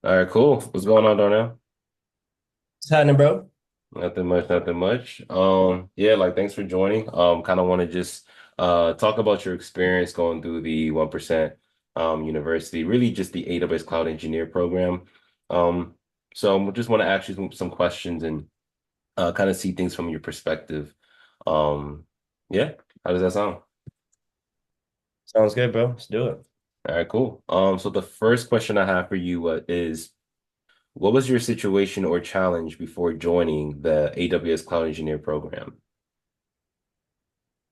All right, cool. What's going on, Darnell? What's happening, bro? Nothing much, nothing much. Yeah, like thanks for joining. Kind of want to just talk about your experience going through the 1% university, really just the AWS Cloud Engineer Program. Um, so I just want to ask you some questions and kind of see things from your perspective. Um, yeah, how does that sound? Sounds good, bro. Let's do it. All right, cool. So the first question I have for you is what was your situation or challenge before joining the AWS Cloud Engineer Program?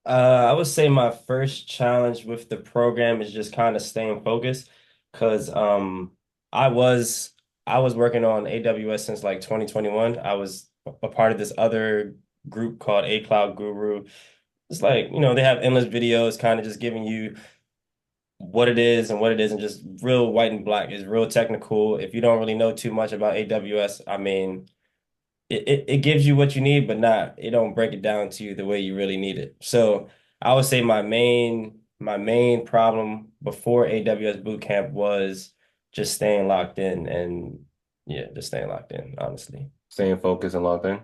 I would say my first challenge with the program is just kind of staying focused because I was I was working on AWS since like 2021. I was a part of this other group called A Cloud Guru. It's like, they have endless videos kind of just giving you what it is and what it isn't, just real white and black. It's real technical. If you don't really know too much about AWS, I mean, it gives you what you need, but not it don't break it down to you the way you really need it. So I would say my main problem before AWS Bootcamp was just staying locked in and yeah, just staying locked in, honestly. Staying focused and locked in?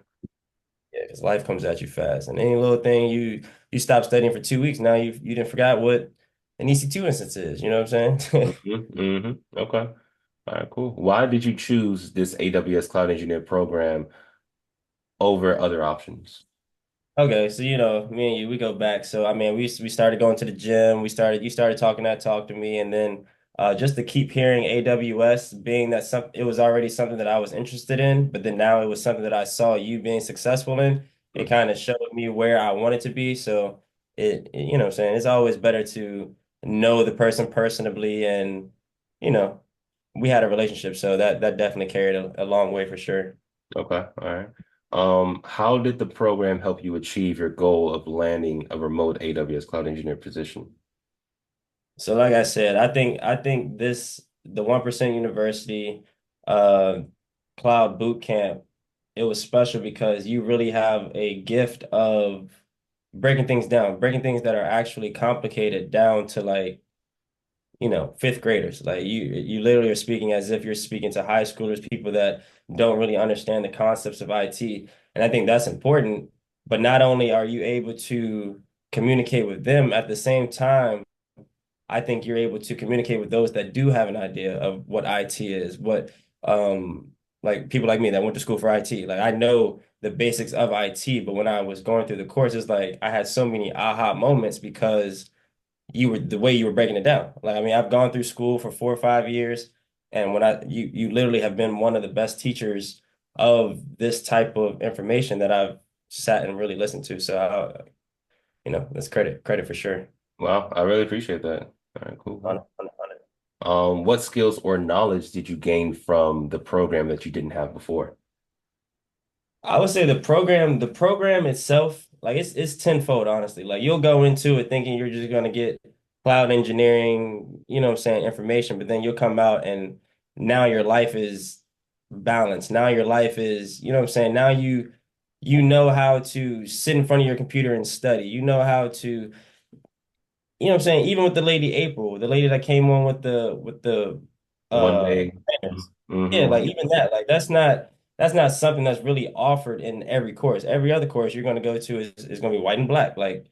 Yeah, because life comes at you fast. And any little thing you stop studying for 2 weeks, now you didn't forgot what an EC2 instance is, you know what I'm saying? Okay. All right, cool. Why did you choose this AWS Cloud Engineer program over other options? Okay, so me and you, we go back. So I mean, we started going to the gym. You started talking that talk to me, and then just to keep hearing AWS, being that it was already something that I was interested in, but then now it was something that I saw you being successful in. It Mhm. kind of showed me where I wanted to be. So you know what I'm saying, it's always better to know the person personably, and you know, we had a relationship, so that definitely carried a long way for sure. Okay, all right. How did the program help you achieve your goal of landing a remote AWS Cloud Engineer position? So like I said, I think the 1% University uh Cloud Boot Camp, it was special because you really have a gift of breaking things that are actually complicated down to like, fifth graders. Like you literally are speaking as if you're speaking to high schoolers, people that don't really understand the concepts of IT. And I think that's important, but not only are you able to communicate with them at the same time, I think you're able to communicate with those that do have an idea of what IT is, what like people like me that went to school for IT. Like I know the basics of IT, but when I was going through the courses, like I had so many aha moments because you were the way you were breaking it down. Like I mean, I've gone through school for 4 or 5 years, and when you literally have been one of the best teachers of this type of information that I've sat and really listened to. So that's credit for sure. Wow, I really appreciate that. All right, cool, On, cool. on it. What skills or knowledge did you gain from the program that you didn't have before? I would say the program itself, like it's tenfold, honestly. Like you'll go into it thinking you're just gonna get cloud engineering, what I'm saying, information, but then you'll come out and now your life is balanced. Now your life is, what I'm saying, now you know how to sit in front of your computer and study. You know how to, what I'm saying, even with the lady April, the lady that came on with the One uh day. planners. Yeah, Mm-hmm. like even that, like that's not something that's really offered in every course. Every other course you're gonna go to is gonna be white and black. Like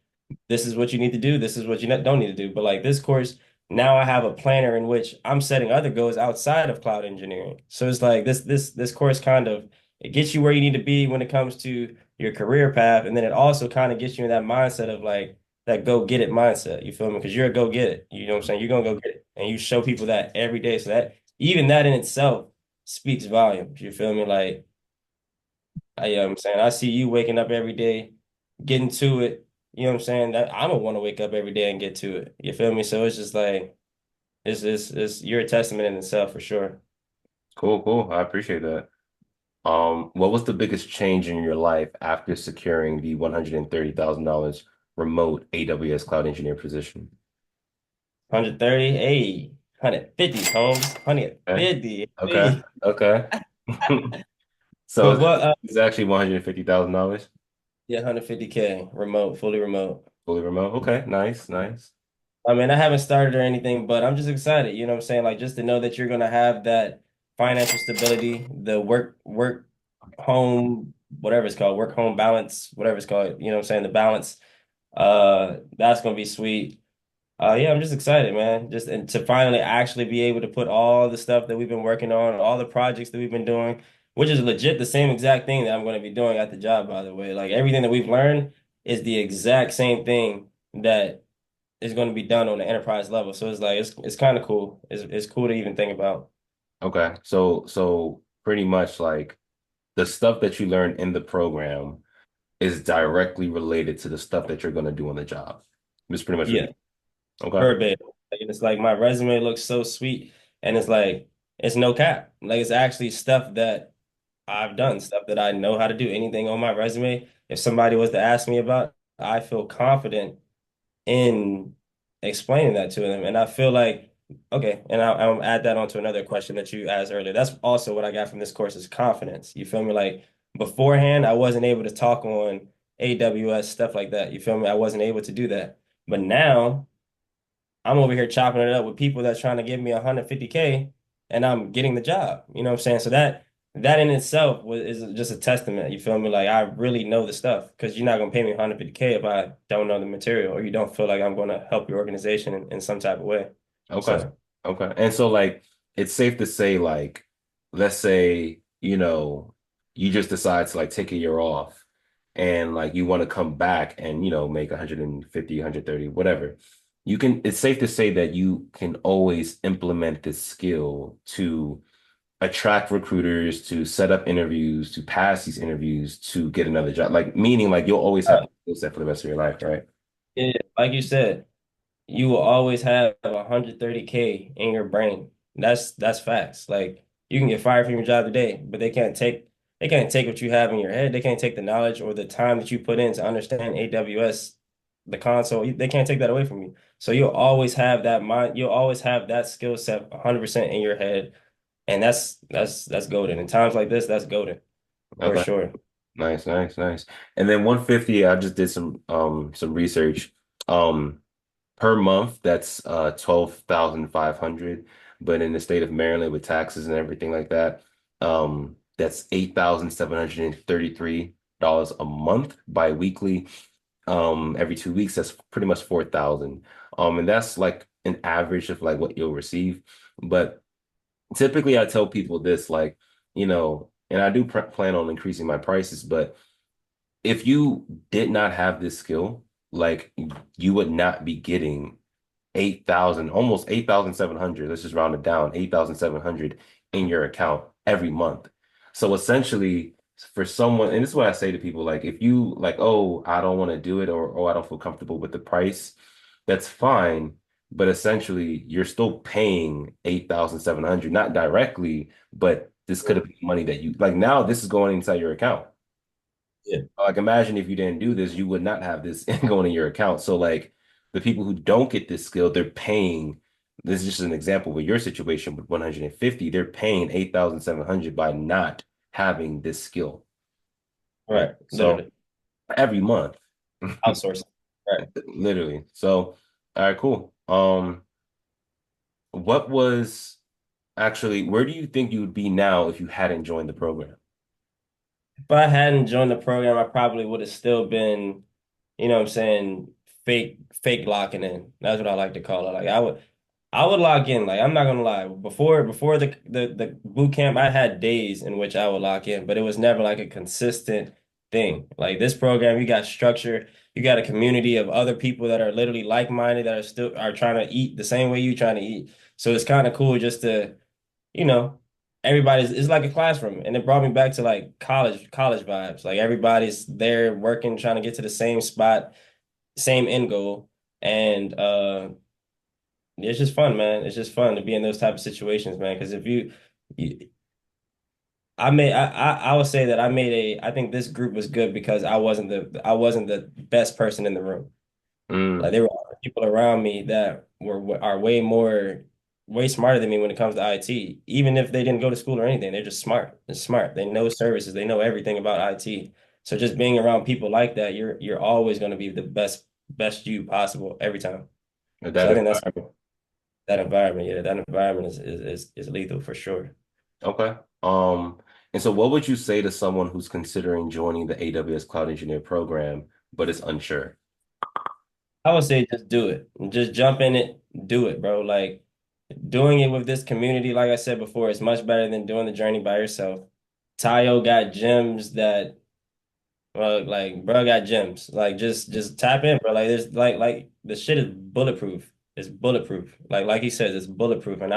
this is what you need to do, this is what you don't need to do. But like this course, now I have a planner in which I'm setting other goals outside of cloud engineering. So it's like this course kind of it gets you where you need to be when it comes to your career path, and then it also kind of gets you in that mindset of like that go get it mindset. You feel me? Because you're a go get it. You know what I'm saying? You're gonna go get it. And you show people that every day. So that even that in itself speaks volumes. You feel me? Like I'm saying, I see you waking up every day, getting to it. You know what I'm saying? That I'm gonna want to wake up every day and get to it. You feel me? So it's just like it's you're a testament in itself for sure. Cool, cool. I appreciate that. What was the biggest change in your life after securing the $130,000 remote AWS Cloud Engineer position? 130, hey, 150, Holmes, Okay, 150. okay, Hey. okay. So But what it's actually $150,000 yeah, 150K remote, fully remote. fully remote. Okay, nice, nice. I mean, I haven't started or anything, but I'm just excited, you know what I'm saying? Like just to know that you're gonna have that. financial stability, the work home, whatever it's called, work home balance, whatever it's called, you know what I'm saying, the balance. That's gonna be sweet. Yeah, I'm just excited, man. Just and to finally actually be able to put all the stuff that we've been working on, all the projects that we've been doing, which is legit the same exact thing that I'm going to be doing at the job, by the way. Like everything that we've learned is the exact same thing that is going to be done on the enterprise level. So it's like it's kind of cool. It's cool to even think about. Okay. So pretty much like the stuff that you learn in the program is directly related to the stuff that you're going to do on the job. It's pretty much what Yeah, you. Okay. verbatim. And it's like my resume looks so sweet, and it's like it's no cap. Like it's actually stuff that I've done, stuff that I know how to do. Anything on my resume, if somebody was to ask me about, I feel confident in explaining that to them. And I feel like, okay, and I'll add that onto another question that you asked earlier. That's also what I got from this course is confidence. You feel me? Like beforehand, I wasn't able to talk on AWS, stuff like that. You feel me? I wasn't able to do that. But now I'm over here chopping it up with people that's trying to give me 150K and I'm getting the job. You know what I'm saying? So that in itself is just a testament. You feel me? Like I really know the stuff because you're not gonna pay me 150K if I don't know the material or you don't feel like I'm gonna help your organization in some type of way. Okay. So Okay. And so like it's safe to say like let's say, you just decide to like take a year off and like you want to come back and make 150, 130, whatever. It's safe to say that you can always implement this skill to attract recruiters, to set up interviews, to pass these interviews, to get another job. Like meaning like you'll always have uh, a skill set for the rest of your life, right? yeah, like you said, you will always have 130K in your brain. That's facts. Like you can get fired from your job today, but they can't take what you have in your head. They can't take the knowledge or the time that you put in to understand AWS, the console. They can't take that away from you. So you'll always have that mind. You'll always have that skill set 100% in your head, and that's golden. In times like this, that's golden for Okay. sure. Nice, nice, nice. And then 150, I just did some research. Um Per month, that's 12,500. But in the state of Maryland with taxes and everything like that, that's $8,733 a month biweekly. Every 2 weeks, that's pretty much 4,000. And that's like an average of like what you'll receive. But typically I tell people this, like, and I do plan on increasing my prices, but if you did not have this skill, like you would not be getting 8,000, almost 8,700. Let's just round it down, 8,700 in your account every month. So essentially, for someone, and this is what I say to people, like if you like, oh, I don't want to do it, or oh, I don't feel comfortable with the price, that's fine. But essentially, you're still paying 8,700, not directly, but this could have been money that you like now this is going inside your account. Yeah. Like imagine if you didn't do this, you would not have this going in your account. So like the people who don't get this skill, they're paying. This is just an example with your situation with 150, they're paying 8,700 by not having this skill, right? Right. So Literally. every month, Outsourcing. Right. literally. So all right, cool. What was actually, where do you think you would be now if you hadn't joined the program? If I hadn't joined the program, I probably would have still been, you know what I'm saying, fake locking in. That's what I like to call it. Like I would lock in. Like I'm not gonna lie. Before the boot camp, I had days in which I would lock in, but it was never like a consistent thing. Like this program, you got structure, you got a community of other people that are literally like-minded that are trying to eat the same way you trying to eat. So it's kind of cool just to you know, everybody's it's like a classroom. And it brought me back to like college vibes. Like everybody's there working, trying to get to the same spot, same end goal. And it's just fun, man. It's just fun to be in those type of situations, man. Because if you I would say that I think this group was good because I wasn't the best person in the room. Like Mm, there were other people around me that are way smarter than me when it comes to IT. Even if they didn't go to school or anything, they're just smart. They're smart. They know services. They know everything about IT. So just being around people like that, you're always going to be the best you possible every time. So that I think that's environment. that environment. Yeah, that environment is lethal for sure. Okay. And so what would you say to someone who's considering joining the AWS Cloud Engineer Program, but is unsure? I would say just do it. Just jump in it, do it, bro. Like doing it with this community, like I said before, is much better than doing the journey by yourself. Tayo got gems that like bro got gems. Like just tap in, bro. Like there's like the shit is bulletproof. It's bulletproof. Like he says, it's bulletproof. And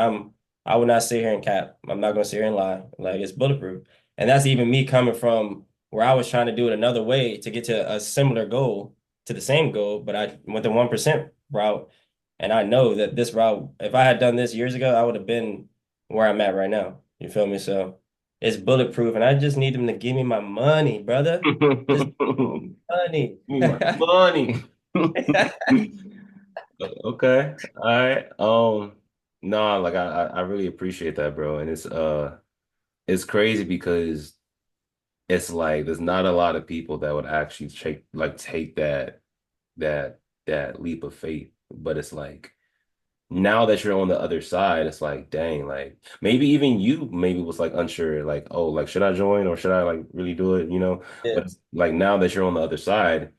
I would not sit here and cap. I'm not gonna sit here and lie. Like it's bulletproof. And that's even me coming from where I was trying to do it another way to get to a similar goal, to the same goal, but I went the 1% route. And I know that this route, if I had done this years ago, I would have been where I'm at right now. You feel me? So it's bulletproof, and I just need them to give me my money, brother. Just Give money. me my money. Okay. All right. No, like I really appreciate that, bro. And it's crazy because it's like there's not a lot of people that would actually take that that leap of faith. But it's like now that you're on the other side, it's like, dang, like maybe even you maybe was like unsure, like, oh, like should I join or should I like really do it, you know? Yeah, But it's like now that you're on the other side,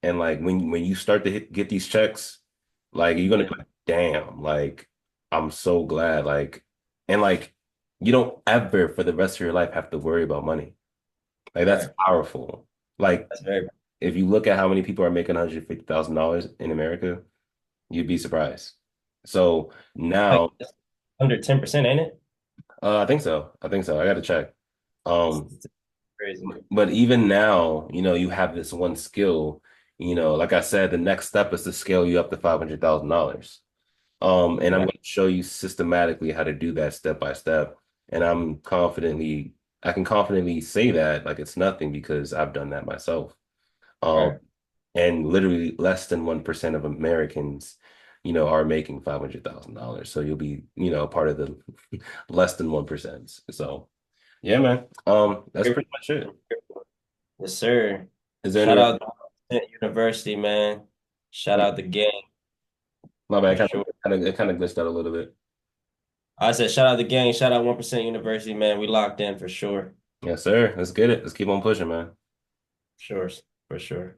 and like when you start to get these checks, like you're gonna yeah, be like, damn, like I'm so glad, like, and like you don't ever for the rest of your life have to worry about money. Like that's right. powerful. Like That's very if you look at how many people are making $150,000 in America, you'd be surprised. So like now, it's under 10%, ain't it? I think so. I think so. I got to check. Um, It's crazy. but even now, you have this one skill. Like I said, the next step is to scale you up to $500,000. And I'm Right, going to show you systematically how to do that step by step. And I can confidently say that like it's nothing because I've done that myself. Um, right. and literally less than 1% of Americans, are making $500,000. So you'll be, part of the less than 1%. So yeah, man. That's pretty much it. Yes, sir. Is there Shout any out to University, man. Shout out the gang my bad, for sure. it kind of glitched out a little bit. I said shout out the gang, shout out 1% University, man. We locked in for sure. Yes, sir. Let's get it. Let's keep on pushing, man. Sure, for sure.